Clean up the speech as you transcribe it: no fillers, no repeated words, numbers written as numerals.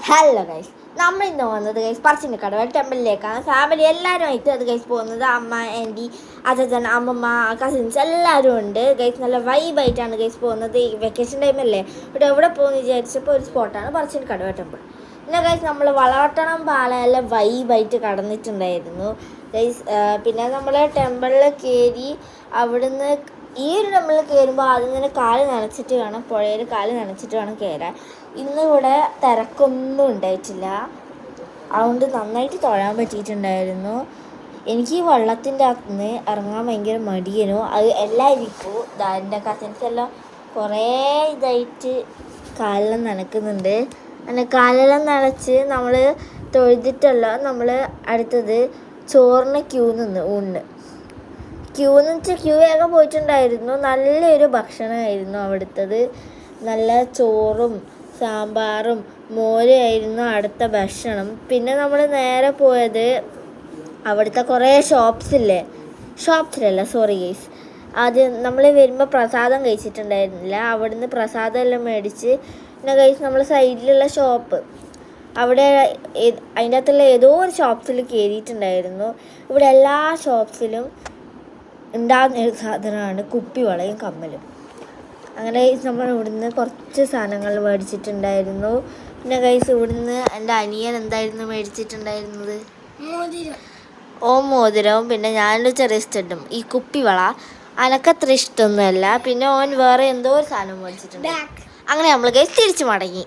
Hello guys, നമ്മൾ ഇന്ന് പോകുന്നത് ഗൈസ് പറശ്ശിനിക്കടവ് ടെമ്പിളിലേക്കാണ്. ഫാമിലി എല്ലാവരുമായിട്ട് അത് ഗൈസ് പോകുന്നത്. അമ്മ, ആൻറ്റി, അച്ഛൻ, അമ്മമ്മ, കസിൻസ് എല്ലാവരും ഉണ്ട് ഗൈസ്. നല്ല വൈബായിട്ടാണ് ഗൈസ് പോകുന്നത്. ഈ വെക്കേഷൻ ടൈമല്ലേ, ഇവിടെ എവിടെ പോകുമെന്ന് വിചാരിച്ചപ്പോൾ ഒരു സ്പോട്ടാണ് പറശ്ശിനിക്കടവ് ടെമ്പിൾ. പിന്നെ ഗൈസ് നമ്മൾ വളവട്ടണം പാലയെല്ലാം വൈബായിട്ട് കടന്നിട്ടുണ്ടായിരുന്നു ഗൈസ്. പിന്നെ നമ്മൾ ടെമ്പിളിൽ കയറി അവിടുന്ന് ഈ ഒരു ടെമ്പിളിൽ കയറുമ്പോൾ ആദ്യം തന്നെ കാല് നനച്ചിട്ട് വേണം, പുഴയിൽ കാല് നനച്ചിട്ട് വേണം കയറാൻ. ഇന്നിവിടെ തിരക്കൊന്നും ഉണ്ടായിട്ടില്ല, അതുകൊണ്ട് നന്നായിട്ട് തൊഴാൻ പറ്റിയിട്ടുണ്ടായിരുന്നു. എനിക്ക് ഈ വെള്ളത്തിൻ്റെ അകത്തുനിന്ന് ഇറങ്ങാൻ ഭയങ്കര മടിയനു. അത് എല്ലാവർക്കും എൻ്റെ കസിൻസ് എല്ലാം കുറേ ഇതായിട്ട് കാലെല്ലാം നനക്കുന്നുണ്ട്. അങ്ങനെ കാലെല്ലാം നനച്ച് നമ്മൾ തൊഴുതിട്ടല്ല നമ്മൾ അടുത്തത് ചോറിന് ക്യൂ നിന്ന് ക്യൂ വേഗം പോയിട്ടുണ്ടായിരുന്നു. നല്ലൊരു ഭക്ഷണമായിരുന്നു അവിടുത്തത്. നല്ല ചോറും സാമ്പാറും മോരുമായിരുന്നു അടുത്ത ഭക്ഷണം. പിന്നെ നമ്മൾ നേരെ പോയത് അവിടുത്തെ കുറേ ഷോപ്സിലല്ല സോറി ഗൈസ്, ആദ്യം നമ്മൾ വരുമ്പോൾ പ്രസാദം കഴിച്ചിട്ടുണ്ടായിരുന്നില്ല. അവിടുന്ന് പ്രസാദം എല്ലാം മേടിച്ച് പിന്നെ ഗൈസ് നമ്മൾ സൈഡിലുള്ള ഷോപ്പ് അവിടെ അതിൻ്റെ അകത്തുള്ള ഏതോ ഒരു ഷോപ്സിൽ കയറിയിട്ടുണ്ടായിരുന്നു. ഇവിടെ എല്ലാ ഷോപ്സിലും ഉണ്ടാകുന്ന ഒരു സാധനമാണ് കുപ്പിവളയും കമ്മലും. അങ്ങനെ നമ്മൾ ഇവിടുന്ന് കുറച്ച് സാധനങ്ങൾ മേടിച്ചിട്ടുണ്ടായിരുന്നു. പിന്നെ ഗൈസ് ഇവിടുന്ന് എൻ്റെ അനിയൻ എന്തായിരുന്നു മേടിച്ചിട്ടുണ്ടായിരുന്നത്? മോതിരവും പിന്നെ ഞാനൊരു ചെറിയ സ്റ്റഡും. ഈ കുപ്പിവള അനക്കത്ര ഇഷ്ടമൊന്നുമല്ല. പിന്നെ ഓൻ വേറെ എന്തോ ഒരു സാധനം മേടിച്ചിട്ടുണ്ട്. അങ്ങനെ നമ്മൾ ഗൈസ് തിരിച്ചു മടങ്ങി.